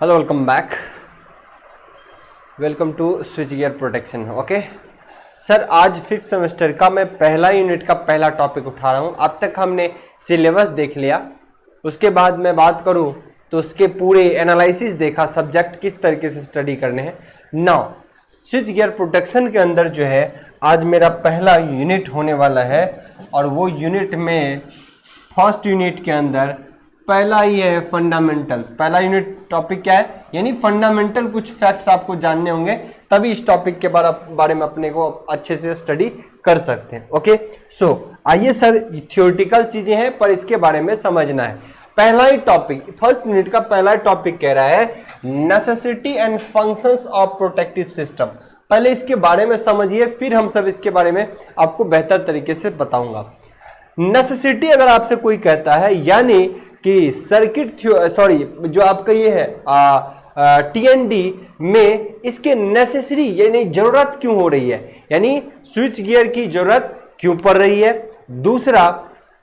Hello, welcome back. Welcome to switch gear protection. Okay sir, आज fifth semester का मैं पहला यूनिट का पहला टॉपिक उठा रहा हूँ। अब तक हमने सिलेबस देख लिया, उसके बाद मैं बात करूँ तो उसके पूरे एनालिसिस देखा, सब्जेक्ट किस तरीके से स्टडी करने हैं। नाउ स्विच गियर प्रोटेक्शन के अंदर जो है आज मेरा पहला यूनिट होने वाला है, और वो यूनिट में फर्स्ट यूनिट के अंदर पहला ही है फंडामेंटल्स। पहला यूनिट टॉपिक क्या है, यानी फंडामेंटल कुछ फैक्ट्स आपको जानने होंगे, तभी इस टॉपिक के बारे में अपने को अच्छे से स्टडी कर सकते हैं। ओके सो आइए सर, थ्योरेटिकल चीजें हैं पर इसके बारे में समझना है। पहला ही टॉपिक, फर्स्ट यूनिट का पहला टॉपिक कह रहा है necessity and functions of protective system. पहले इसके बारे में समझिए, फिर हम सब इसके बारे में आपको बेहतर तरीके से बताऊंगा। नेसेसिटी अगर आपसे कोई कहता है, यानी कि सर्किट जो आपका ये है टीएनडी में इसके नेसेसरी यानी जरूरत क्यों हो रही है, यानी स्विच गियर की जरूरत क्यों पड़ रही है। दूसरा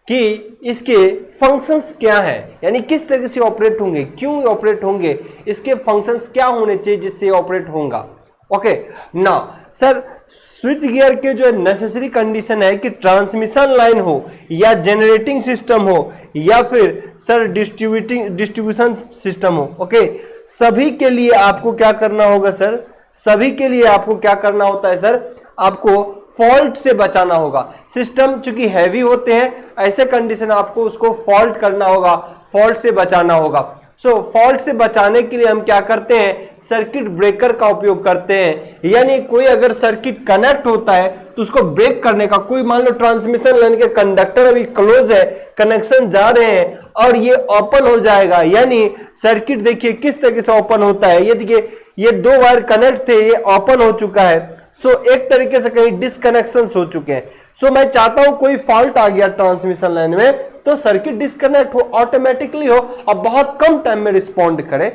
कि इसके फंक्शंस क्या है, यानी किस तरह से ऑपरेट होंगे, क्यों ऑपरेट होंगे, इसके फंक्शंस क्या होने चाहिए जिससे ऑपरेट होगा। ओके ना सर, स्विच गियर के जो नेसेसरी कंडीशन है कि ट्रांसमिशन लाइन हो या जनरेटिंग सिस्टम हो या फिर सर डिस्ट्रीब्यूशन सिस्टम हो। ओके, सभी के लिए आपको क्या करना होगा सर, सभी के लिए आपको क्या करना होता है सर, आपको फॉल्ट से बचाना होगा। सिस्टम चूंकि हैवी होते हैं, ऐसे कंडीशन आपको उसको फॉल्ट करना होगा, फॉल्ट से बचाना होगा। फॉल्ट से बचाने के लिए हम क्या करते हैं, सर्किट ब्रेकर का उपयोग करते हैं। यानी कोई अगर सर्किट कनेक्ट होता है तो उसको ब्रेक करने का, कोई मान लो ट्रांसमिशन लाइन के कंडक्टर अभी क्लोज है, कनेक्शन जा रहे हैं और ये ओपन हो जाएगा, यानी सर्किट देखिए किस तरीके से ओपन होता है। ये देखिए, ये दो वायर कनेक्ट थे, ये ओपन हो चुका है। एक तरीके से कहीं डिस्कनेक्शन हो चुके हैं। मैं चाहता हूं कोई फॉल्ट आ गया ट्रांसमिशन लाइन में तो सर्किट डिस्कनेक्ट हो, ऑटोमेटिकली हो और बहुत कम टाइम में रिस्पॉन्ड करे।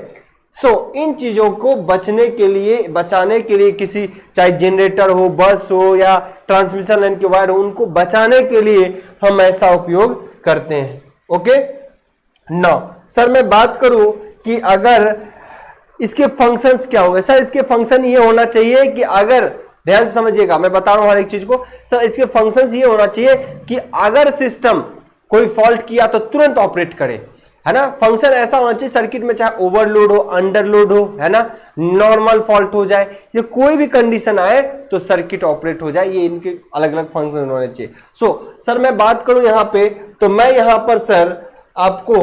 इन चीजों को बचाने के लिए किसी, चाहे जनरेटर हो, बस हो या ट्रांसमिशन लाइन के वायर हो, उनको बचाने के लिए हम ऐसा उपयोग करते हैं। ओके नाउ सर, मैं बात करूं कि अगर इसके फंक्शंस क्या होंगे। सर इसके फंक्शन ये होना चाहिए कि, अगर ध्यान से समझिएगा, मैं बता रहा हूं हर एक चीज को। सर इसके फंक्शंस ये होना चाहिए कि अगर सिस्टम कोई फॉल्ट किया तो तुरंत ऑपरेट करे, है ना। फंक्शन ऐसा होना चाहिए सर्किट में, चाहे ओवरलोड हो, अंडरलोड हो, है ना, नॉर्मल फॉल्ट हो जाए, ये कोई भी कंडीशन आए तो सर्किट ऑपरेट हो जाए, ये इनके अलग अलग फंक्शन होने चाहिए। सर मैं बात करूं यहां पे, तो मैं यहां पर सर आपको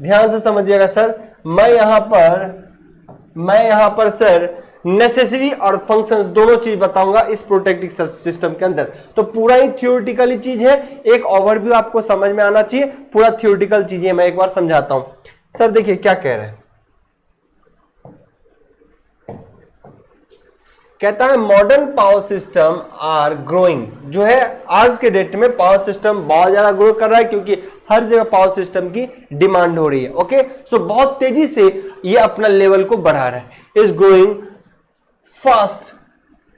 ध्यान से समझिएगा सर, मैं यहां पर सर नेसेसरी और फंक्शंस दोनों चीज बताऊंगा इस प्रोटेक्टिव सिस्टम के अंदर। तो पूरा ही थ्योरेटिकली चीज है, एक ओवरव्यू आपको समझ में आना चाहिए, पूरा थ्योरेटिकल चीज है। मैं एक बार समझाता हूं सर, देखिए क्या कह रहे हैं। कहता है modern power system are growing. जो है आज के डेट में पावर सिस्टम बहुत ज्यादा ग्रो कर रहा है, क्योंकि हर जगह पावर सिस्टम की डिमांड हो रही है। ओके बहुत तेजी से ये अपना लेवल को बढ़ा रहा है, is growing fast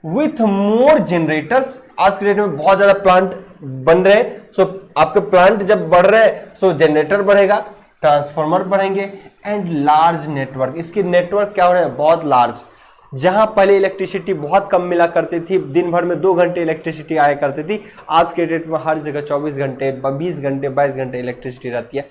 with more generators. आज के डेट में बहुत ज्यादा प्लांट बन रहे हैं। आपके प्लांट जब बढ़ रहे हैं जनरेटर बढ़ेगा, ट्रांसफार्मर बढ़ेंगे एंड लार्ज नेटवर्क। इसके नेटवर्क क्या हो रहे हैं, बहुत लार्ज। जहां पहले इलेक्ट्रिसिटी बहुत कम मिला करती थी, दिन भर में 2 घंटे इलेक्ट्रिसिटी आया करती थी, आज के डेट में हर जगह 24 घंटे, 20 घंटे, 22 घंटे इलेक्ट्रिसिटी रहती है।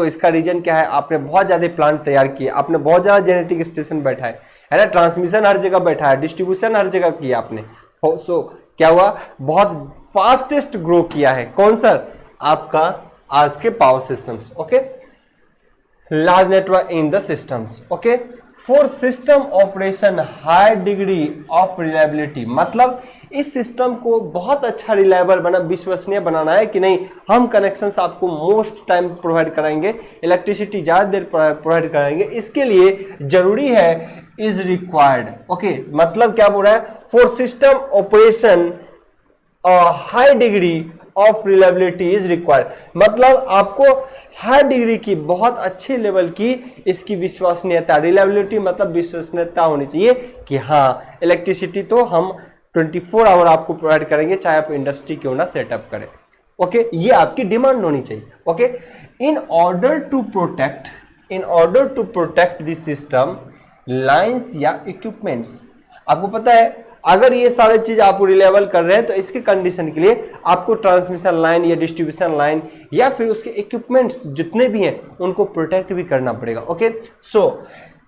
इसका रीजन क्या है, आपने बहुत ज्यादा प्लांट तैयार किए, आपने बहुत ज्यादा जेनेटिक स्टेशन बैठा है ना, ट्रांसमिशन हर जगह बैठा है, डिस्ट्रीब्यूशन हर जगह किया आपने। क्या हुआ, बहुत फास्टेस्ट ग्रो किया है। कौन सर, आपका आज के power systems. Okay large network in the systems. Okay for system operation high degree of reliability, मतलब इस सिस्टम को बहुत अच्छा रिलायबल विश्वसनीय बनाना है कि नहीं, हम कनेक्शंस आपको मोस्ट टाइम प्रोवाइड कराएंगे, इलेक्ट्रिसिटी ज्यादा देर प्रोवाइड कराएंगे। इसके लिए जरूरी है, इज रिक्वायर्ड। ओके मतलब क्या बोल रहा है, for system operation high degree of reliability is required, मतलब आपको हाई डिग्री की, बहुत अच्छे लेवल की इसकी विश्वसनीयता, रिलायबिलिटी मतलब विश्वसनीयता होनी चाहिए कि हाँ इलेक्ट्रिसिटी तो हम 24 आवर आपको प्रोवाइड करेंगे, चाहे आप इंडस्ट्री क्यों ना सेटअप करें। ओके ये आपकी डिमांड होनी चाहिए। Okay in order to protect this system lines या इक्विपमेंट्स। आपको पता है अगर ये सारे चीज आप रिलेबल कर रहे हैं तो इसके कंडीशन के लिए आपको ट्रांसमिशन लाइन या डिस्ट्रीब्यूशन लाइन या फिर उसके इक्विपमेंट्स जितने भी हैं उनको प्रोटेक्ट भी करना पड़ेगा। ओके, सो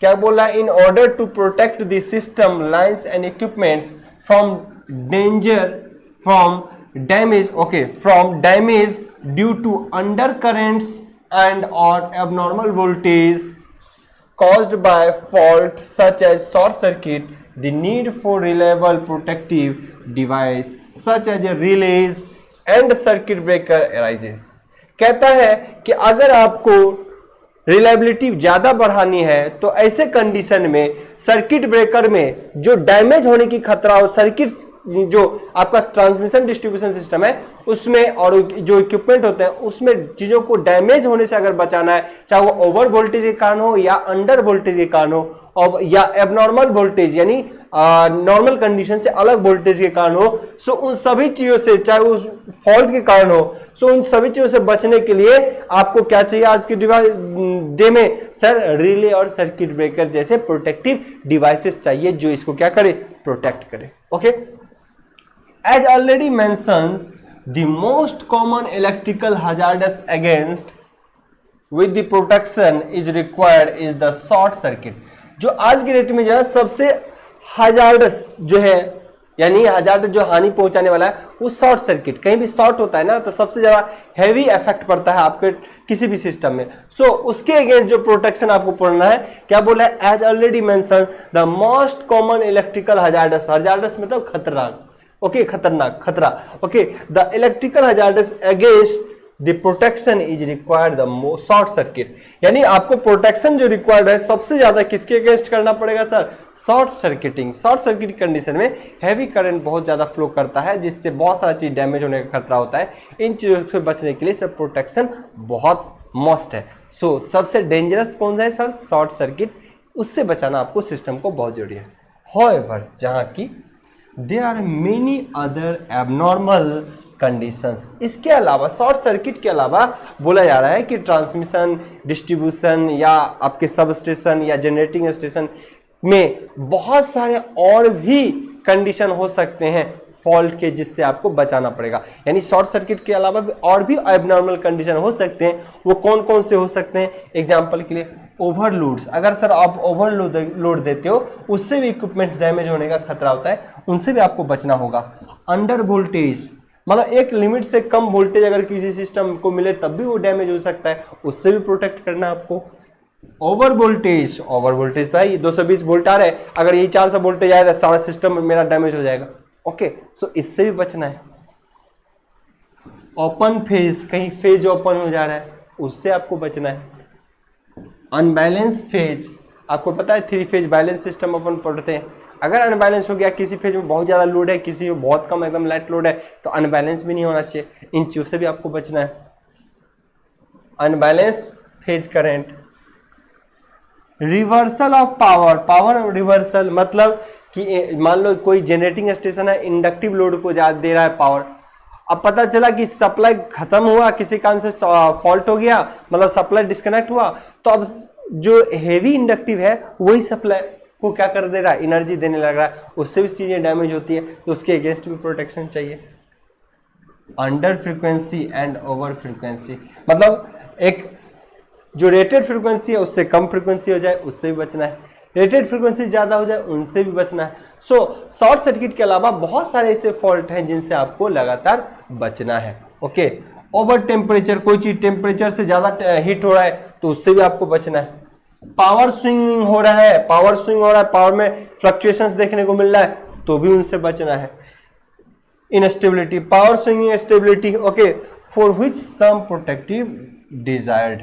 क्या बोला, in order to protect the system lines and equipments from danger from damage, okay, from damage due to under currents and और abnormal voltage caused by fault such as short circuit, the need for reliable protective device such as a relays and circuit breaker arises। कहता है कि अगर आपको reliability ज्यादा बढ़ानी है तो ऐसे कंडीशन में सर्किट ब्रेकर में जो डैमेज होने की खतरा हो, सर्किट जो आपका ट्रांसमिशन डिस्ट्रीब्यूशन सिस्टम है उसमें और जो इक्विपमेंट होते हैं उसमें चीजों को डैमेज होने से अगर बचाना है, चाहे वो ओवर वोल्टेज के कारण हो या अंडर वोल्टेज के कारण हो और या एबनॉर्मल वोल्टेज यानी नॉर्मल कंडीशन से अलग वोल्टेज के कारण हो, सो उन सभी चीजों से, चाहे उस फॉल्ट के कारण हो, सो उन सभी चीजों से बचने के लिए आपको क्या चाहिए आज के डे में सर? रिले और सर्किट ब्रेकर जैसे प्रोटेक्टिव डिवाइसेस चाहिए जो इसको क्या करे? प्रोटेक्ट करे। Okay, as already mentioned, the most common electrical hazardous against with the protection is required is the short circuit। जो आज की डेट में जो है सबसे हजार्डस जो है यानी हजार्डस जो हानि पहुंचाने वाला है वो शॉर्ट सर्किट। कहीं भी शॉर्ट होता है ना तो सबसे ज्यादा हैवी इफेक्ट पड़ता है आपके किसी भी सिस्टम में। सो उसके अगेंस्ट जो प्रोटेक्शन आपको पढ़ना है, क्या बोला है? As already mention the most common electrical hazards, hazards मतलब खतरनाक, ओके, खतरनाक, खतरा, okay, the electrical hazards against the protection is required the short circuit. यानी आपको प्रोटेक्शन जो रिक्वायर्ड है सबसे ज्यादा किसके अगेंस्ट करना पड़ेगा sir? Short circuiting. Short circuit condition में हैवी करंट बहुत ज्यादा फ्लो करता है जिससे बहुत सारा चीज डैमेज होने का खतरा होता है। इन चीजों से बचने के लिए सर प्रोटेक्शन बहुत मस्ट है। सो सबसे डेंजरस कौन सा है सर? Short circuit. उससे बचाना आपको सिस्टम को बहुत जरूरी है। हाउएवर जहां की there are many other abnormal conditions। इसके अलावा शॉर्ट सर्किट के अलावा बोला जा रहा है कि ट्रांसमिशन डिस्ट्रीब्यूशन या आपके सब स्टेशन या जनरेटिंग स्टेशन में बहुत सारे और भी कंडीशन हो सकते हैं फॉल्ट के जिससे आपको बचाना पड़ेगा। यानी शॉर्ट सर्किट के अलावा भी और भी एबनॉर्मल कंडीशन हो सकते हैं। वो कौन कौन से हो सकते हैं? एग्जांपल के लिए ओवरलोड्स। अगर सर आप ओवरलोड देते हो उससे भी इक्विपमेंट डैमेज होने का खतरा होता है, उनसे भी आपको बचना होगा। अंडर वोल्टेज मतलब एक लिमिट से कम वोल्टेज अगर किसी सिस्टम को मिले तब भी वो डैमेज हो सकता है, उससे भी प्रोटेक्ट करना आपको। ओवर वोल्टेज, ओवर वोल्टेज तो है ये 220 वोल्ट आ रहा है, अगर ये 400 वोल्टेज आएगा सारा सिस्टम मेरा डैमेज हो जाएगा। ओके, सो इससे भी बचना है। ओपन फेज, कहीं फेज ओपन हो जा रहा है उससे आपको बचना है। अनबैलेंस फेज, आपको पता है 3 फेज बैलेंस सिस्टम अपन पढ़ते हैं। अगर अनबैलेंस हो गया, किसी फेज में बहुत ज्यादा लोड है, किसी में बहुत कम एकदम लाइट लोड है, तो अनबैलेंस भी नहीं होना चाहिए। इन चीजों से भी आपको बचना है। Unbalance phase current, reversal of power, power reversal मतलब कि मान लो कोई जनरेटिंग स्टेशन है, इंडक्टिव लोड को ज्यादा दे रहा है पावर, अब पता चला कि सप्लाई खत्म हुआ, किसी कारण से फॉल्ट हो गया, मतलब सप्लाई डिस्कनेक्ट हुआ, तो अब जो हेवी इंडक्टिव है वही सप्लाई को क्या कर दे रहा है? एनर्जी देने लग रहा है, उससे भी चीजें डैमेज होती है, तो उसके अगेंस्ट भी प्रोटेक्शन चाहिए। Under frequency and over frequency मतलब एक जो रेटेड फ्रीक्वेंसी है उससे कम फ्रीक्वेंसी हो जाए उससे भी बचना है, रेटेड फ्रीक्वेंसी ज्यादा हो जाए उनसे भी बचना है। सो शॉर्ट सर्किट के अलावा बहुत सारे ऐसे फॉल्ट हैं जिनसे आपको लगातार बचना है। ओके, ओवर टेम्परेचर, कोई चीज टेम्परेचर से ज्यादा हीट हो रहा है तो उससे भी आपको बचना है। पावर स्विंगिंग हो रहा है, पावर स्विंग हो रहा है, पावर में फ्लक्चुएशंस देखने को मिल रहा है तो भी उनसे बचना है। Instability, power swinging stability, okay, for which some protective desired,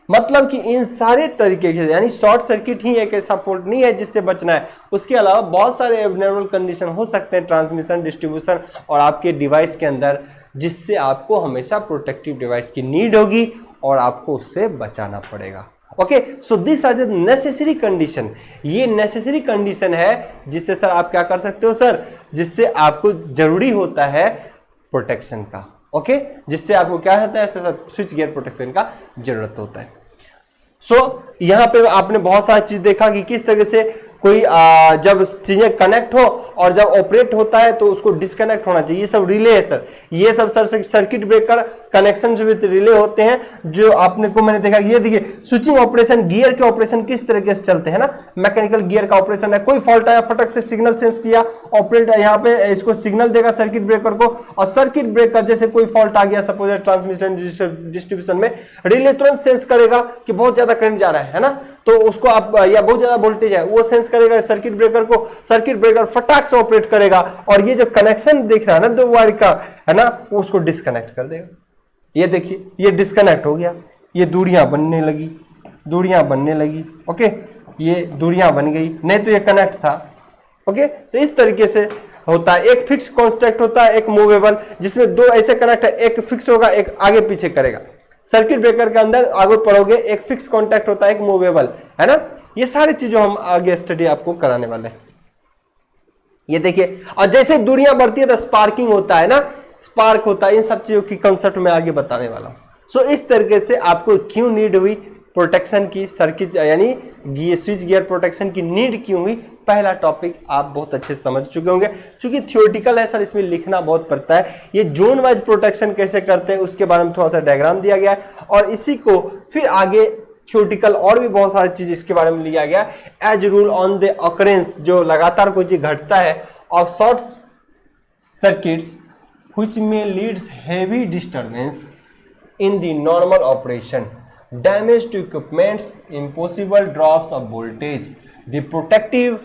मतलब कि इन सारे तरीके से, यानी शॉर्ट सर्किट ही एक ऐसा फॉल्ट नहीं है जिससे बचना है, उसके अलावा बहुत सारे एबनॉर्मल कंडीशन हो सकते हैं ट्रांसमिशन डिस्ट्रीब्यूशन और आपके डिवाइस के अंदर, जिससे आपको हमेशा प्रोटेक्टिव डिवाइस की नीड होगी और आपको उससे बचाना पड़ेगा। Okay, so this are the necessary condition, ये नेसेसरी कंडीशन है जिससे सर आप क्या कर सकते हो सर, जिससे आपको जरूरी होता है प्रोटेक्शन का। ओके, जिससे आपको क्या होता है सर? स्विच गियर प्रोटेक्शन का जरूरत होता है। यहाँ पे आपने बहुत सारी चीज देखा कि किस तरह से कोई जब चीजें कनेक्ट हो और जब ऑपरेट होता है तो उसको डिस्कनेक्ट होना चाहिए। ये सब रिले है सर, ये सब सर सर्किट ब्रेकर कनेक्शन जो रिले होते हैं जो आपने को मैंने देखा। ये देखिए स्विचिंग ऑपरेशन, गियर के ऑपरेशन किस तरीके से चलते हैं ना, मैकेनिकल गियर का ऑपरेशन है। कोई फॉल्ट आया फटक से सिग्नल सेंस किया, ऑपरेट यहाँ पे इसको सिग्नल देगा सर्किट ब्रेकर को, और सर्किट ब्रेकर जैसे कोई फॉल्ट आ गया सपोज ट्रांसमिशन डिस्ट्रीब्यूशन में, रिले तुरंत सेंस करेगा कि बहुत ज्यादा करंट जा रहा है ना, तो उसको आप या बहुत ज्यादा वोल्टेज है वो सेंस करेगा सर्किट ब्रेकर को, सर्किट ब्रेकर फटाक से ऑपरेट करेगा और ये जो कनेक्शन दिख रहा है ना दो वायर का है ना, वो उसको डिस्कनेक्ट कर देगा। ये देखिए ये डिस्कनेक्ट हो गया, ये दूरियां बनने लगी, ओके, ये दूरियां बन गई, नहीं तो ये कनेक्ट था। ओके, तो इस तरीके से होता है। एक फिक्स कॉन्स्टेंट होता है, एक मूवेबल, जिसमें दो ऐसे कनेक्ट है, एक फिक्स होगा एक आगे पीछे करेगा। सर्किट ब्रेकर के अंदर आगे पढ़ोगे एक फिक्स कॉन्टैक्ट होता है, एक मूवेबल, है ना। ये सारी चीजों हम आगे स्टडी आपको कराने वाले हैं। ये देखिए, और जैसे दूरियां बढ़ती है तो स्पार्किंग होता है ना, स्पार्क होता है, इन सब चीजों की कंसेप्ट में आगे बताने वाला हूं। सो इस तरीके से आपको क्यों नीड हुई प्रोटेक्शन की, सर्किट यानी स्विच गियर प्रोटेक्शन की नीड क्यों हुई, पहला टॉपिक आप बहुत अच्छे से समझ चुके होंगे। क्योंकि थियोरेटिकल है सर, इसमें लिखना बहुत पड़ता है। ये जोन वाइज प्रोटेक्शन कैसे करते हैं उसके बारे में थोड़ा सा डायग्राम दिया गया है, और इसी को फिर आगे थियोरेटिकल और भी बहुत सारी चीज इसके बारे में लिया गया। As rule on the occurrence, जो लगातार कोई चीज घटता है, ऑफ शॉर्ट सर्किट्स व्हिच में leads heavy disturbance in the normal operation, damage to equipments, impossible drops of voltage. The protective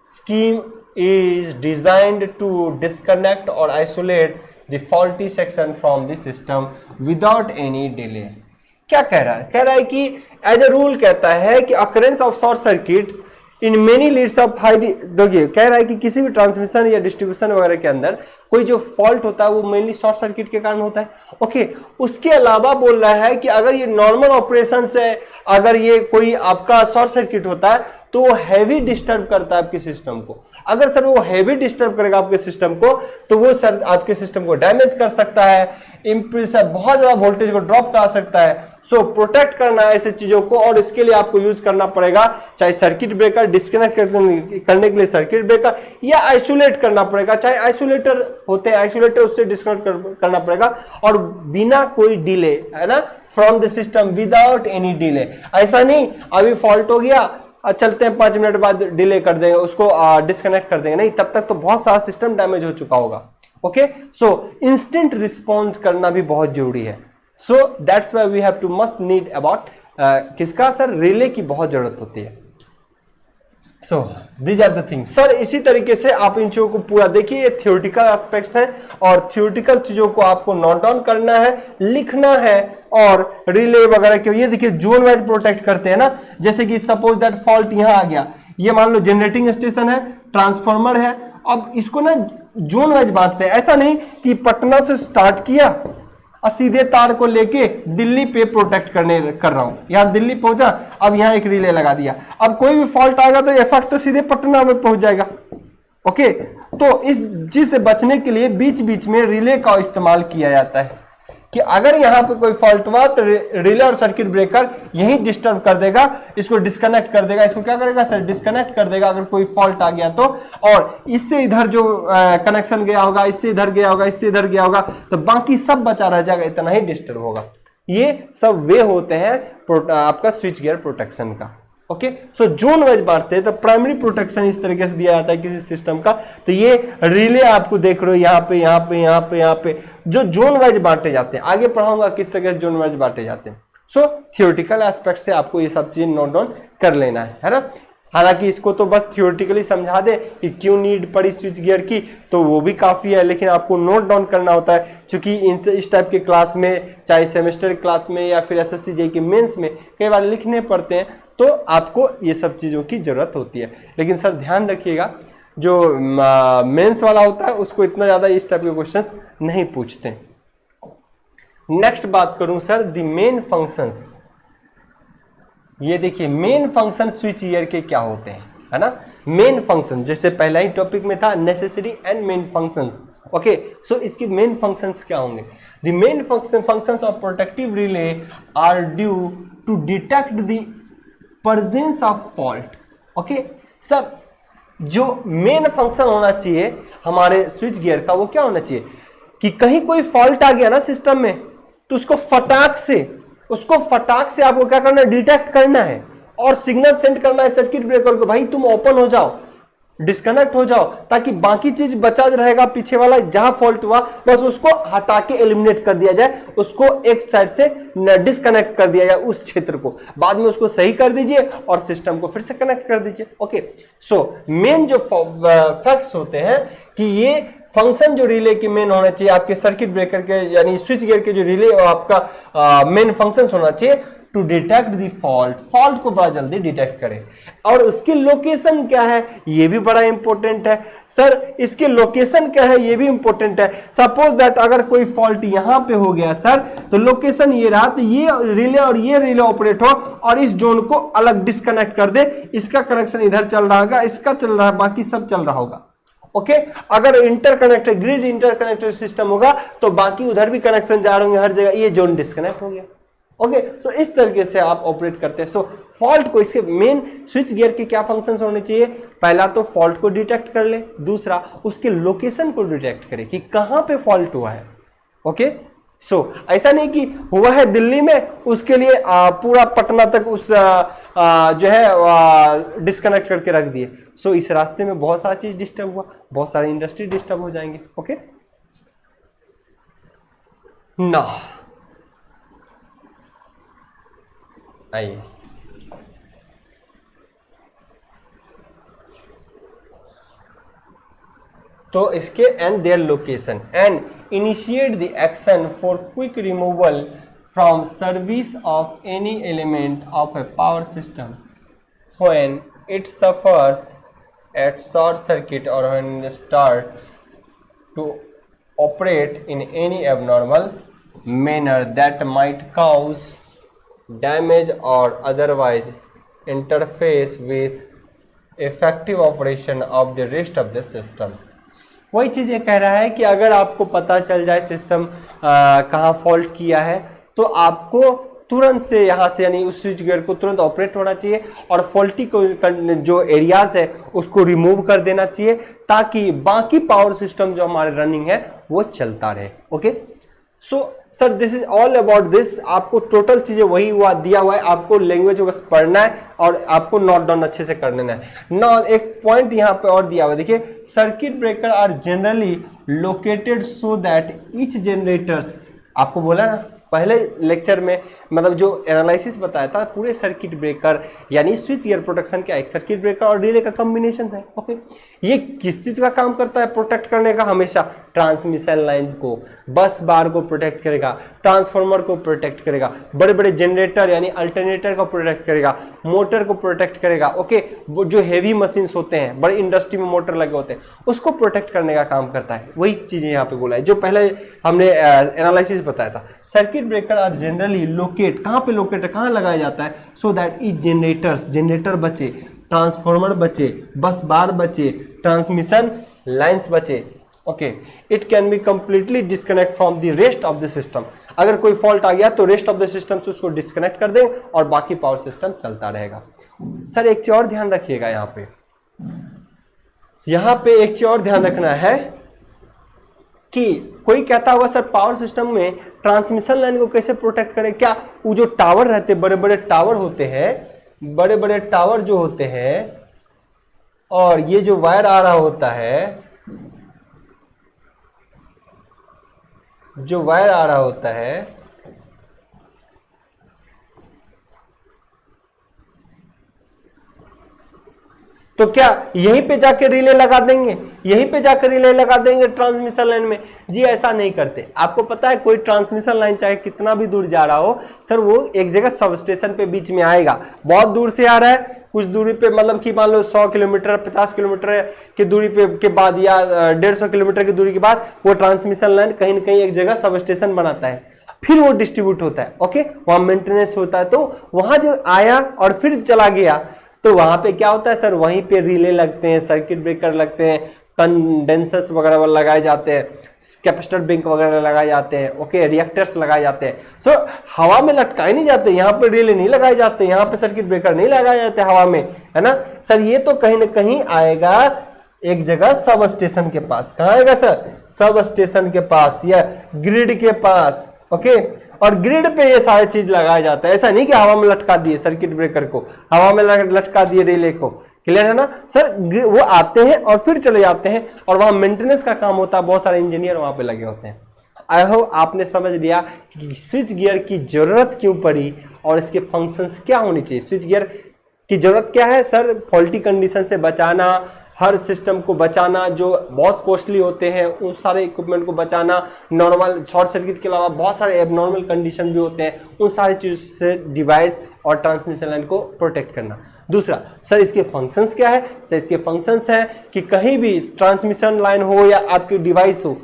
scheme is designed to disconnect or isolate the faulty section from the system without any delay. क्या कह रहा है? कह रहा है कि as a rule कहता है कि occurrence of short circuit in many Leeds of high, देखिए कह रहा है कि किसी भी ट्रांसमिशन या डिस्ट्रीब्यूशन वगैरह के अंदर कोई जो फॉल्ट होता है वो मेनली शॉर्ट सर्किट के कारण होता है। ओके, उसके अलावा बोल रहा है कि अगर ये नॉर्मल ऑपरेशन से अगर ये कोई आपका शॉर्ट सर्किट होता है तो वो हैवी डिस्टर्ब करता है आपके सिस्टम को। अगर सर वो हैवी डिस्टर्ब करेगा आपके सिस्टम को तो वो सर आपके सिस्टम को डैमेज कर सकता है, बहुत ज्यादा वोल्टेज को ड्रॉप करा सकता है। सो प्रोटेक्ट करना है ऐसे चीजों को, और इसके लिए आपको यूज करना पड़ेगा चाहे सर्किट ब्रेकर, डिस्कनेक्ट करने के लिए सर्किट ब्रेकर, या आइसोलेट करना पड़ेगा, चाहे आइसोलेटर होते हैं, आइसोलेटर उससे डिस्कनेक्ट करना पड़ेगा, और बिना कोई डिले, है ना, from the system without any delay. ऐसा नहीं अभी फॉल्ट हो गया चलते हैं 5 मिनट बाद डिले कर देंगे उसको, डिस्कनेक्ट कर देंगे, नहीं, तब तक तो बहुत सारा सिस्टम डैमेज हो चुका होगा। ओके, सो इंस्टेंट रिस्पॉन्स करना भी बहुत जरूरी है। So that's why we have to must need about किसका सर, रिले की बहुत जरूरत होती है। So these are the things sir. इसी तरीके से आप इन चीजों को पूरा देखिए, ये थियोरेटिकल एस्पेक्ट्स हैं, और थियोरेटिकल चीजों को आपको नोट डाउन करना है, लिखना है, और रिले वगैरह के ये देखिए जोन वाइज प्रोटेक्ट करते हैं ना। जैसे कि सपोज दैट फॉल्ट यहां आ गया, ये मान लो जनरेटिंग स्टेशन है, ट्रांसफार्मर है, अब इसको ना जोन वाइज बांटते हैं। ऐसा नहीं कि पटना से स्टार्ट किया और सीधे तार को लेके दिल्ली पे प्रोटेक्ट कर रहा हूं, यहां दिल्ली पहुंचा, अब यहां एक रिले लगा दिया, अब कोई भी फॉल्ट आएगा तो इफेक्ट तो सीधे पटना में पहुंच जाएगा। ओके, तो इस चीज से बचने के लिए बीच बीच में रिले का इस्तेमाल किया जाता है कि अगर यहां पे कोई फॉल्ट हुआ तो रिले और सर्किट ब्रेकर यही डिस्टर्ब कर देगा, इसको डिस्कनेक्ट कर देगा। इसको क्या करेगा सर, डिस्कनेक्ट कर देगा अगर कोई फॉल्ट आ गया तो, और इससे इधर जो कनेक्शन गया होगा, इससे इधर गया होगा, इससे इधर गया होगा, तो बाकी सब बचा रह जाएगा, इतना ही डिस्टर्ब होगा। ये सब वे होते हैं आपका स्विच गियर प्रोटेक्शन का। ओके, सो जोन वाइज बांटते हैं, तो प्राइमरी प्रोटेक्शन इस तरीके से दिया जाता है किसी सिस्टम का। तो ये रिले आपको देख रहे हो यहाँ पे, यहाँ पे, यहाँ पे, यहाँ पे, जो जोन वाइज बांटे जाते हैं। आगे पढ़ाऊंगा किस तरह से जोन वाइज बांटे जाते हैं। सो थियोरेटिकल एस्पेक्ट से आपको ये सब चीज नोट डाउन कर लेना है ना। हालांकि इसको तो बस थियोरेटिकली समझा दे कि क्यों नीड पड़ी स्विच गियर की, तो वो भी काफी है, लेकिन आपको नोट डाउन करना होता है, क्योंकि इस टाइप के क्लास में, चाहे सेमेस्टर क्लास में या फिर एसएससी जेईई के मेंस में कई बार लिखने पड़ते हैं, तो आपको ये सब चीजों की जरूरत होती है। लेकिन सर ध्यान रखिएगा, जो मेंस वाला होता है उसको इतना ज्यादा इस टाइप के क्वेश्चंस नहीं पूछते। नेक्स्ट बात करूं सर, द मेन फंक्शंस। ये देखिए मेन फंक्शन स्विच गियर के क्या होते हैं, है ना। मेन फंक्शन जैसे पहला ही टॉपिक में था, necessary and main functions. Okay, so इसकी मेन फंक्शंस क्या होंगे? The main functions of protective relay are due to detect the presence of fault. Okay sir, जो मेन फंक्शन होना चाहिए हमारे स्विच गियर का वो क्या होना चाहिए कि कहीं कोई फॉल्ट आ गया ना सिस्टम में, तो उसको फटाक से आपको क्या करना है, डिटेक्ट करना है और सिग्नल सेंड करना है सर्किट ब्रेकर को, भाई तुम ओपन हो जाओ, डिस्कनेक्ट हो जाओ, ताकि बाकी चीज बचा रहेगा, पीछे वाला जहां फॉल्ट हुआ बस उसको हटा के एलिमिनेट कर दिया जाए, उसको एक साइड से डिस्कनेक्ट कर दिया जाए उस क्षेत्र को, बाद में उसको सही कर दीजिए और सिस्टम को फिर से कनेक्ट कर दीजिए। ओके, सो मेन जो फैक्ट्स होते हैं कि ये फंक्शन जो रिले की मेन होना चाहिए आपके सर्किट ब्रेकर के यानी स्विच गियर के जो रिले आपका मेन फंक्शन होना चाहिए टू डिटेक्ट द फॉल्ट को बड़ा जल्दी डिटेक्ट करे। और उसकी लोकेशन क्या है ये भी बड़ा इंपॉर्टेंट है। सर इसकी लोकेशन क्या है ये भी इंपॉर्टेंट है। सपोज दैट अगर कोई फॉल्ट यहां पे हो गया सर, तो लोकेशन ये रहा, तो ये रिले और ये रिले ऑपरेट हो और इस जोन को अलग डिस्कनेक्ट कर दे, इसका कनेक्शन इधर चल रहा होगा, इसका चल रहा है, बाकी सब चल रहा होगा। ओके, अगर इंटरकनेक्टेड ग्रिड इंटरकनेक्टेड सिस्टम होगा तो बाकी उधर भी कनेक्शन जा रहे होंगे हर जगह, ये जोन डिस्कनेक्ट हो गया। ओके, सो इस तरीके से आप ऑपरेट करते हैं। सो फॉल्ट को, इसके मेन स्विच गियर के क्या फंक्शंस होने चाहिए, पहला तो फॉल्ट को डिटेक्ट कर ले, दूसरा उसके लोकेशन को डिटेक्ट करे कि कहां पे फॉल्ट हुआ है। ओके, सो ऐसा नहीं कि हुआ है दिल्ली में, उसके लिए पूरा पटना तक उस जो है डिस्कनेक्ट करके रख दिए। सो इस रास्ते में बहुत सारा चीज डिस्टर्ब हुआ, बहुत सारी इंडस्ट्री डिस्टर्ब हो जाएंगे। ओके ना, आइए तो इसके and their location and initiate the action for quick removal from service of any element of a power system when it suffers at short circuit और when it starts to operate in any abnormal manner that might cause damage or otherwise interface with effective operation of the rest of the system। वही चीज ये कह रहा है कि अगर आपको पता चल जाए सिस्टम कहाँ फॉल्ट किया है, तो आपको तुरंत से यहाँ से यानी उस स्विच गियर को तुरंत ऑपरेट होना चाहिए और फॉल्टी को जो एरियाज है उसको रिमूव कर देना चाहिए, ताकि बाकी पावर सिस्टम जो हमारे रनिंग है वो चलता रहे। Okay, so sir this is all about this. आपको टोटल चीजें वही हुआ दिया हुआ है, आपको लैंग्वेज बस पढ़ना है और आपको नोट डाउन अच्छे से कर लेना है ना। एक पॉइंट यहाँ पे और दिया हुआ है, देखिए, circuit breaker are generally located so that each generators, आपको बोला ना पहले लेक्चर में, मतलब जो एनालिसिस बताया था, पूरे सर्किट ब्रेकर यानी स्विच गियर प्रोटेक्शन क्या, एक सर्किट ब्रेकर और रिले का कॉम्बिनेशन है। ओके, ये किस चीज का काम करता है प्रोटेक्ट करने का, हमेशा ट्रांसमिशन लाइन को, बस बार को प्रोटेक्ट करेगा, ट्रांसफार्मर को प्रोटेक्ट करेगा, बड़े बड़े जनरेटर यानी अल्टरनेटर को प्रोटेक्ट करेगा, मोटर को प्रोटेक्ट करेगा। ओके, जो हेवी मशीन्स होते हैं, बड़ी इंडस्ट्री में मोटर लगे होते हैं, उसको प्रोटेक्ट करने का काम करता है। वही चीजें यहाँ पे बोला है जो पहले हमने एनालिसिस बताया था। Circuit breaker are generally locate, कहाँ पे लोकेट है, कहाँ लगाया जाता है, सो दैट ई जनरेटर बचे, ट्रांसफार्मर बचे, बस बार बचे, ट्रांसमिशन लाइंस बचे। Okay, it can be completely disconnect from the rest of the system. अगर कोई फॉल्ट आ गया तो रेस्ट ऑफ द सिस्टम से उसको डिस्कनेक्ट कर दें और बाकी पावर सिस्टम चलता रहेगा। सर एक चीज और ध्यान रखिएगा, यहाँ पे एक चीज और ध्यान रखना है कि कोई कहता होगा सर पावर सिस्टम में ट्रांसमिशन लाइन को कैसे प्रोटेक्ट करें, क्या वो जो टावर रहते हैं, बड़े बड़े टावर होते हैं, बड़े बड़े टावर जो होते हैं, और ये जो वायर आ रहा होता है, जो वायर आ रहा होता है, तो क्या यहीं पे जाके रिले लगा देंगे, यहीं पे जाकर रिले लगा देंगे ट्रांसमिशन लाइन में? जी ऐसा नहीं करते। आपको पता है कोई ट्रांसमिशन लाइन चाहे कितना भी दूर जा रहा हो सर, वो एक जगह सब स्टेशन पे बीच में आएगा। बहुत दूर से आ रहा है, कुछ दूरी पे, मतलब कि मान लो 100 किलोमीटर 50 किलोमीटर की दूरी पे के बाद या 150 किलोमीटर की दूरी के बाद वो ट्रांसमिशन लाइन कहीं ना कहीं एक जगह सब स्टेशन बनाता है, फिर वो डिस्ट्रीब्यूट होता है। ओके, वहां मेंटेनेंस होता है, तो वहां जो आया और फिर चला गया, तो वहां पे क्या होता है सर, वहीं पे रिले लगते हैं, सर्किट ब्रेकर लगते हैं, कंडेंसर्स वगैरह लगाए जाते हैं, कैपेसिटर बैंक वगैरह लगाए जाते हैं, ओके, रिएक्टर्स लगाए जाते हैं। सो हवा में लटकाए नहीं जाते, यहाँ पे रिले नहीं लगाए जाते, यहाँ पे सर्किट ब्रेकर नहीं लगाए जाते हवा में, है ना सर। ये तो कहीं ना कहीं आएगा एक जगह सब स्टेशन के पास। कहाँ आएगा सर? सब स्टेशन के पास या ग्रिड के पास, ओके। और ग्रिड पे ये सारी चीज लगाया जाता है। ऐसा नहीं कि हवा में लटका दिए सर्किट ब्रेकर को, हवा में लटका दिए रिले को। क्लियर है ना सर? वो आते हैं और फिर चले जाते हैं और वहां मेंटेनेंस का काम होता है, बहुत सारे इंजीनियर वहां पे लगे होते हैं। आई होप आपने समझ लिया कि स्विच गियर की जरूरत क्यों पड़ी और इसके फंक्शंस क्या होने चाहिए। स्विच गियर की जरूरत क्या है सर? फॉल्टी कंडीशन से बचाना, हर सिस्टम को बचाना जो बहुत कॉस्टली होते हैं, उन सारे इक्विपमेंट को बचाना, नॉर्मल शॉर्ट सर्किट के अलावा बहुत सारे एबनॉर्मल कंडीशन भी होते हैं, उन सारी चीज़ से डिवाइस और ट्रांसमिशन लाइन को प्रोटेक्ट करना। दूसरा सर इसके फंक्शंस क्या है? सर इसके फंक्शंस हैं कि कहीं भी ट्रांसमिशन लाइन हो या आपकी डिवाइस हो,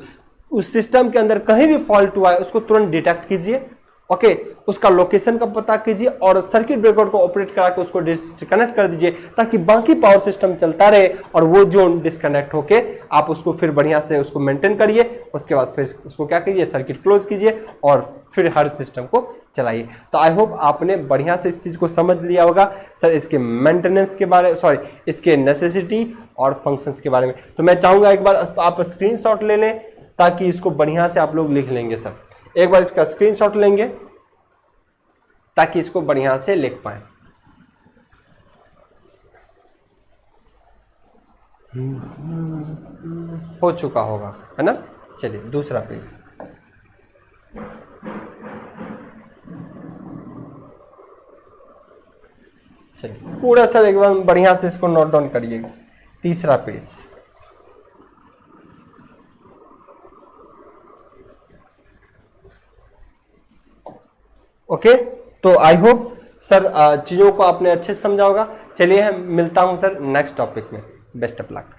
उस सिस्टम के अंदर कहीं भी फॉल्ट हुआ है उसको तुरंत डिटेक्ट कीजिए, ओके, उसका लोकेशन का पता कीजिए और सर्किट ब्रेकर को ऑपरेट करा के उसको डिस्कनेक्ट कर दीजिए ताकि बाकी पावर सिस्टम चलता रहे और वो जोन डिस्कनेक्ट होके आप उसको फिर बढ़िया से उसको मेंटेन करिए। उसके बाद फिर उसको क्या कीजिए? सर्किट क्लोज कीजिए और फिर हर सिस्टम को चलाइए। तो आई होप आपने बढ़िया से इस चीज़ को समझ लिया होगा सर, इसके मेंटेनेंस के बारे, सॉरी इसके नेसेसिटी और फंक्शंस के बारे में। तो मैं चाहूँगा एक बार आप स्क्रीनशॉट ले लें ताकि इसको बढ़िया से आप लोग लिख लेंगे सर। एक बार इसका स्क्रीनशॉट लेंगे ताकि इसको बढ़िया से लिख पाए। हो चुका होगा, है ना? चलिए दूसरा पेज। चलिए पूरा सर एकदम बढ़िया से इसको नोट डाउन करिएगा। तीसरा पेज, ओके। तो आई होप सर चीज़ों को आपने अच्छे से समझा होगा। चलिए मिलता हूं सर नेक्स्ट टॉपिक में। Best of luck.